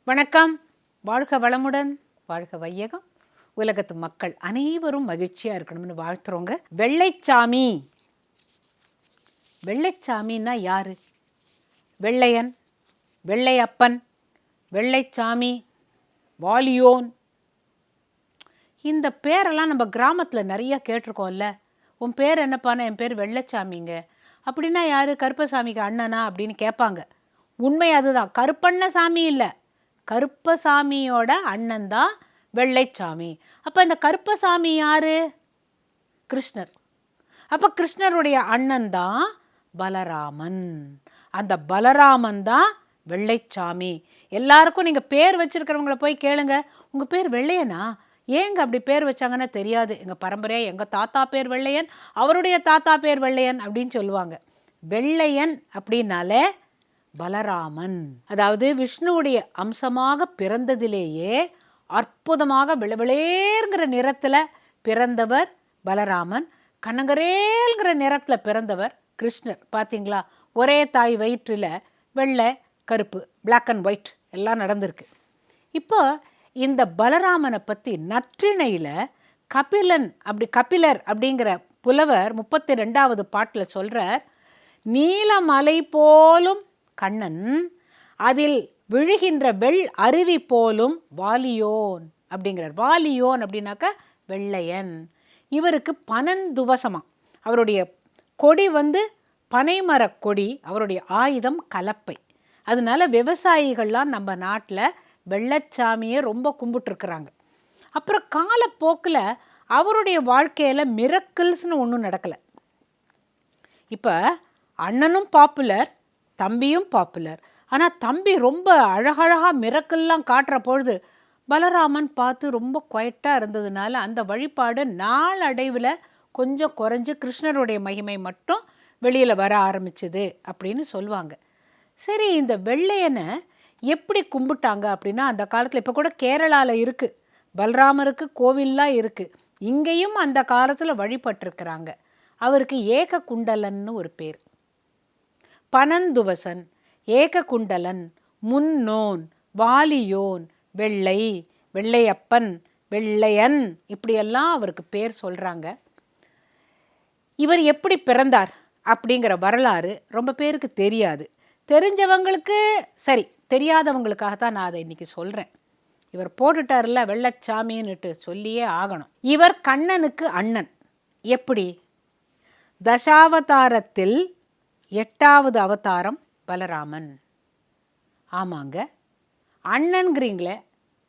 வணக்கம். வாழ்க வளமுடன், வாழ்க வையகம். உலகத்து மக்கள் அனைவரும் மகிழ்ச்சியாக இருக்கணும்னு வாழ்த்துறோங்க. வெள்ளைச்சாமி. வெள்ளைச்சாமின்னா யாரு? வெள்ளையன், வெள்ளையப்பன், வெள்ளைச்சாமி, வாலியோன், இந்த பேரெல்லாம் நம்ம கிராமத்தில் நிறைய கேட்டிருக்கோம்ல. உன் பேர் என்னப்பானா? என் பேர் வெள்ளைச்சாமிங்க. அப்படின்னா யாரு? கருப்பசாமிக்கு அண்ணனா அப்படின்னு கேட்பாங்க. உண்மை அதுதான். கருப்பண்ணசாமி இல்லை, கருப்பசாமியோட அண்ணன் தான் வெள்ளைச்சாமி. அப்போ இந்த கருப்பசாமி யாரு? கிருஷ்ணர். அப்போ கிருஷ்ணருடைய அண்ணன் தான் பலராமன். அந்த பலராமன் தான் வெள்ளைச்சாமி. எல்லாருக்கும் நீங்கள் பேர் வச்சிருக்கிறவங்கள போய் கேளுங்க, உங்கள் பேர் வெள்ளையனா? ஏங்க அப்படி பேர் வச்சாங்கன்னா தெரியாது. எங்கள் பரம்பரையாக எங்கள் தாத்தா பேர் வெள்ளையன், அவருடைய தாத்தா பேர் வெள்ளையன் அப்படின்னு சொல்லுவாங்க. வெள்ளையன் அப்படின்னாலே பலராமன், அதாவது விஷ்ணுவுடைய அம்சமாக பிறந்ததிலேயே அற்புதமாக விளவிளேங்கிற நிறத்தில் பிறந்தவர் பலராமன். கனகரேல்கிற நிறத்தில் பிறந்தவர் கிருஷ்ணர். பார்த்தீங்களா? ஒரே தாய் வயிற்றில் வெள்ளை கருப்பு, பிளாக் அண்ட் ஒயிட் எல்லாம் நடந்திருக்கு. இப்போ இந்த பலராமனை பற்றி நற்றிணையில் கபிலர் அப்படிங்கிற புலவர் 32வது பாட்டில் சொல்கிறார். நீலமலை போலும் கண்ணன், அதில் விழுகின்ற வெள் அருவி போலும் வாலியோன் அப்படிங்கிறார். வாலியோன் அப்படின்னாக்க வெள்ளையன். இவருக்கு பனந்துவசமா. அவருடைய கொடி பனைமர கொடி, அவருடைய ஆயுதம் கலப்பை. அதனால விவசாயிகள்லாம் நம்ம நாட்டில் வெள்ளைச்சாமியை ரொம்ப கும்பிட்டுருக்குறாங்க. அப்புறம் காலப்போக்கில் அவருடைய வாழ்க்கையில் மிரக்கிள்ஸ்னு ஒன்றும் நடக்கலை. இப்போ அண்ணனும் பாப்புலர், தம்பியும் பாப்புலர். ஆனால் தம்பி ரொம்ப அழகழகாக மிரக்கெல்லாம் காட்டுற பொழுது பலராமன் பார்த்து ரொம்ப குவைட்டாக இருந்ததுனால அந்த வழிபாடு நாளடைவில் கொஞ்சம் குறைஞ்சு கிருஷ்ணருடைய மகிமை மட்டும் வெளியில் வர ஆரம்பிச்சுது அப்படின்னு சொல்லுவாங்க. சரி, இந்த வெள்ளையனை எப்படி கும்பிட்டாங்க அப்படின்னா, அந்த காலத்தில் இப்போ கூட கேரளாவில் இருக்குது, பலராமருக்கு கோவில்லாம் இருக்குது. இங்கேயும் அந்த காலத்தில் வழிபட்டிருக்கிறாங்க. அவருக்கு ஏக குண்டலன்னு ஒரு பேர். பனந்துவசன், ஏககுண்டலன், முன்னோன், வாலியோன், வெள்ளை, வெள்ளையப்பன், வெள்ளையன், இப்படியெல்லாம் அவருக்கு பேர் சொல்கிறாங்க. இவர் எப்படி பிறந்தார் அப்படிங்கிற வரலாறு ரொம்ப பேருக்கு தெரியாது. தெரிஞ்சவங்களுக்கு சரி, தெரியாதவங்களுக்காகத்தான் நான் அதை இன்னைக்கு சொல்கிறேன். இவர் போட்டுட்டார்ல வெள்ளைச்சாமின்னுட்டு சொல்லியே ஆகணும். இவர் கண்ணனுக்கு அண்ணன். எப்படி? தசாவதாரத்தில் 8வது அவதாரம் பலராமன். ஆமாங்க, அண்ணன்கிறீங்களே,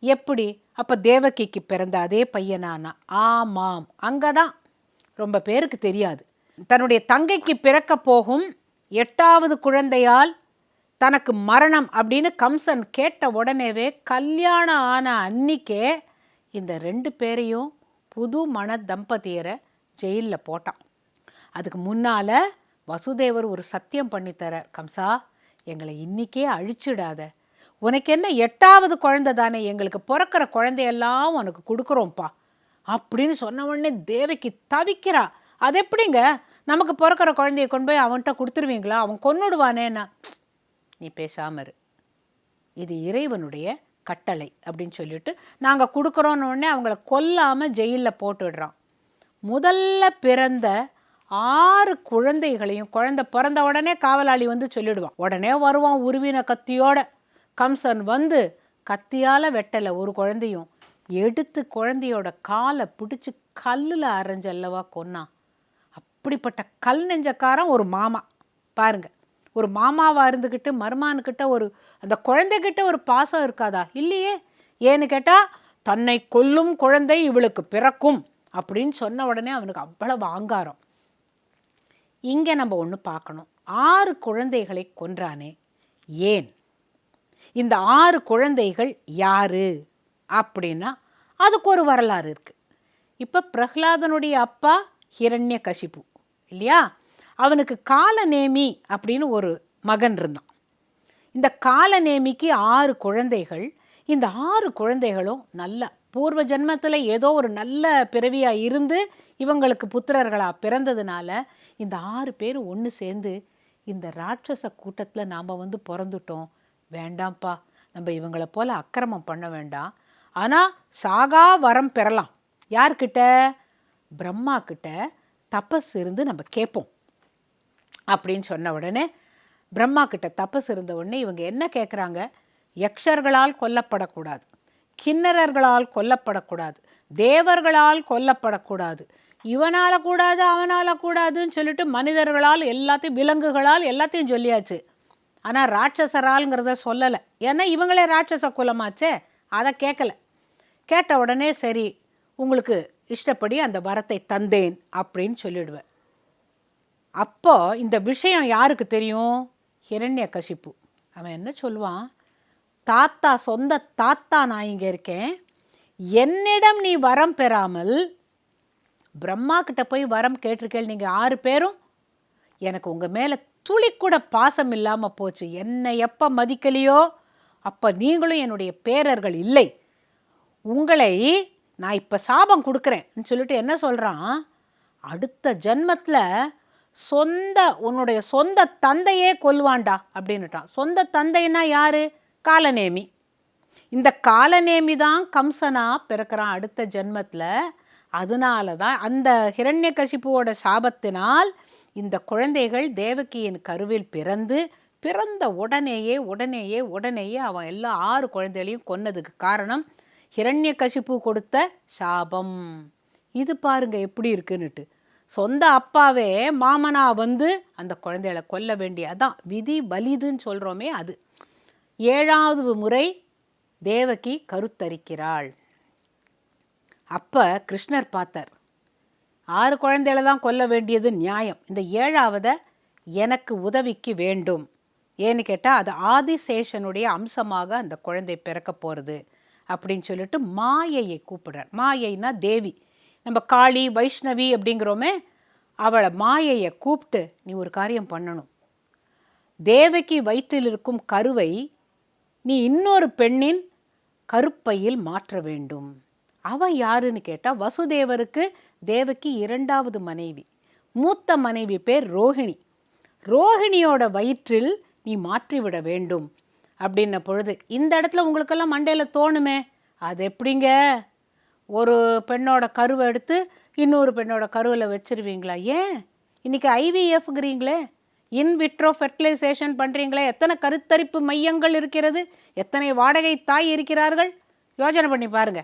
எப்படி? அப்போ தேவகிக்கு பிறந்த அதே பையனானா? ஆமாம், அங்கே தான் ரொம்ப பேருக்கு தெரியாது. தன்னுடைய தங்கைக்கு பிறக்க போகும் 8வது குழந்தையால் தனக்கு மரணம் அப்படின்னு கம்சன் கேட்ட உடனேவே கல்யாணம் ஆன அன்னிக்கே இந்த 2 பேரையும் புது மண தம்பதியரை ஜெயிலில் போட்டான். அதுக்கு முன்னால் வசுதேவர் ஒரு சத்தியம் பண்ணித்தரார். கம்சா, எங்களை இன்னிக்கே அழிச்சிடாத, உனக்கு என்ன 8வது குழந்தை தானே, எங்களுக்கு பிறக்கிற குழந்தையெல்லாம் உனக்கு கொடுக்குறோம்ப்பா அப்படின்னு சொன்ன உடனே தேவகி தவிக்கிறா. அது எப்படிங்க, நமக்கு பிறக்கிற குழந்தைய கொண்டு போய் அவன்கிட்ட கொடுத்துருவீங்களா? அவன் கொன்னுடுவானேன்னா. நீ பேசாம இரு, இது இறைவனுடைய கட்டளை அப்படின்னு சொல்லிட்டு நாங்கள் கொடுக்குறோன்னு உடனே அவங்கள கொல்லாமல் ஜெயிலில் போட்டுடுறான். முதல்ல பிறந்த 6 குழந்தைகளையும், குழந்தை பிறந்த உடனே காவலாளி சொல்லிடுவான். உடனே வருவான் உருவின கத்தியோட. கம்சன் கத்தியால் வெட்டலை ஒரு குழந்தையும், எடுத்து குழந்தையோட காலை பிடிச்சி கல்லில் அரைஞ்சல்லவா கொன்னான். அப்படிப்பட்ட கல் நெஞ்சக்காரன் ஒரு மாமா. பாருங்க, ஒரு மாமாவாக இருந்துக்கிட்டு மருமானுக்கிட்ட அந்த குழந்தைகிட்ட ஒரு பாசம் இருக்காதா? இல்லையே. ஏன்னு கேட்டால், தன்னை கொல்லும் குழந்தை இவளுக்கு பிறக்கும் அப்படின்னு சொன்ன உடனே அவனுக்கு அவ்வளவு ஆங்காரம். இங்கே நம்ம ஒன்று பார்க்கணும். 6 குழந்தைகளை கொன்றானே, ஏன்? இந்த 6 குழந்தைகள் யாரு அப்படின்னா அதுக்கு ஒரு வரலாறு இருக்கு. இப்போ பிரஹ்லாதனுடைய அப்பா ஹிரண்யகசிபு இல்லையா? அவனுக்கு காலநேமி அப்படின்னு ஒரு மகன் இருந்தான். இந்த காலநேமிக்கு 6 குழந்தைகள். இந்த 6 குழந்தைகளும் நல்ல பூர்வ ஜென்மத்தில் ஏதோ ஒரு நல்ல பிறவியாக இருந்து இவங்களுக்கு புத்திரர்களாக பிறந்ததுனால இந்த 6 பேர் ஒன்று சேர்ந்து இந்த ராட்சச கூட்டத்தில் நாம் பிறந்துட்டோம், வேண்டாம்ப்பா, நம்ம இவங்களை போல அக்கிரமம் பண்ண வேண்டாம், ஆனால் சாகா வரம் பெறலாம். யார்கிட்ட? பிரம்மா கிட்ட தபஸ் இருந்து நம்ம கேட்போம் அப்படின்னு சொன்ன உடனே, பிரம்மா கிட்ட தபஸ் இருந்த உடனே இவங்க என்ன கேட்குறாங்க? யக்ஷர்களால் கொல்லப்படக்கூடாது, கிண்ணறர்களால் கொல்லப்படக்கூடாது, தேவர்களால் கொல்லப்படக்கூடாது, இவனால் கூடாது அவனால் கூடாதுன்னு சொல்லிட்டு மனிதர்களால் எல்லாத்தையும், விலங்குகளால் எல்லாத்தையும் சொல்லியாச்சு. ஆனால் ராட்சசரால்ங்கிறத சொல்லலை. ஏன்னா இவங்களே ராட்சச குலமாச்சே, அதை கேட்கல. கேட்ட உடனே சரி உங்களுக்கு இஷ்டப்படி அந்த வரத்தை தந்தேன் அப்படின்னு சொல்லிடுவேன். அப்போ இந்த விஷயம் யாருக்கு தெரியும்? ஹிரண்யகசிப்பு. அவன் என்ன சொல்லுவான்? தாத்தா, சொந்த தாத்தா நான் இங்கே இருக்கேன், என்னிடம் நீ வரம் பெறாமல் பிரம்மா கிட்ட போய் வரம் கேட்டிருக்கேள் நீங்கள் 6 பேரும். எனக்கு உங்கள் மேலே துளி கூட பாசம் இல்லாமல் போச்சு. என்னை எப்போ மதிக்கலையோ அப்போ நீங்களும் என்னுடைய பேரர்கள் இல்லை. உங்களை நான் இப்போ சாபம் கொடுக்குறேன்னு சொல்லிட்டு என்ன சொல்கிறான்? அடுத்த ஜென்மத்தில் உன்னுடைய சொந்த தந்தையே கொல்வான்டா அப்படின்னுட்டான். சொந்த தந்தைன்னா யாரு? காலநேமி. இந்த காலநேமி தான் கம்சனா பிறக்கிறான் அடுத்த ஜென்மத்தில். அதனால தான் அந்த ஹிரண்யகசிப்புவோட சாபத்தினால் இந்த குழந்தைகள் தேவகியின் கருவில் பிறந்த உடனேயே அவன் எல்லா 6 குழந்தைகளையும் கொன்னதுக்கு காரணம் ஹிரண்யகசிப்பு கொடுத்த சாபம். இது பாருங்க எப்படி இருக்குன்னுட்டு. சொந்த அப்பாவே மாமனா வந்து அந்த குழந்தைகளை கொல்ல வேண்டியதான் விதி, பலிதுன்னு சொல்கிறோமே அது. 7வது முறை தேவகி கருத்தரிக்கிறாள். அப்போ கிருஷ்ணர் பார்த்தார், 6 குழந்தைகளை தான் கொல்ல வேண்டியது நியாயம், இந்த 7வது எனக்கு உதவிக்கு வேண்டும். ஏன்னு கேட்டால் அது ஆதிசேஷனுடைய அம்சமாக அந்த குழந்தை பிறக்க போகிறது அப்படின்னு சொல்லிட்டு மாயையை கூப்பிடுறார். மாயைனா தேவி, நம்ம காளி வைஷ்ணவி அப்படிங்கிறோமே, அவளை மாயையை கூப்பிட்டு நீ ஒரு காரியம் பண்ணணும். தேவகி வயிற்றில் இருக்கும் கருவை நீ இன்னொரு பெண்ணின் கருப்பையில் மாற்ற வேண்டும். அவ யாருன்னு கேட்டால் வசுதேவருக்கு தேவகி 2வது மனைவி. மூத்த மனைவி பேர் ரோஹிணி. ரோஹிணியோட வயிற்றில் நீ மாற்றிவிட வேண்டும் அப்படின்ன பொழுது இந்த இடத்துல உங்களுக்கெல்லாம் மண்டையில் தோணுமே, அது எப்படிங்க ஒரு பெண்ணோட கருவை எடுத்து இன்னொரு பெண்ணோட கருவில் வச்சிருவீங்களா? ஏன் இன்னைக்கு IVFங்கிறீங்களே, இன்விட்ரோ ஃபெர்டிலைசேஷன் பண்ணுறீங்களே, எத்தனை கருத்தரிப்பு மையங்கள் இருக்கிறது, எத்தனை வாடகை தாய் இருக்கிறார்கள், யோசனை பண்ணி பாருங்க.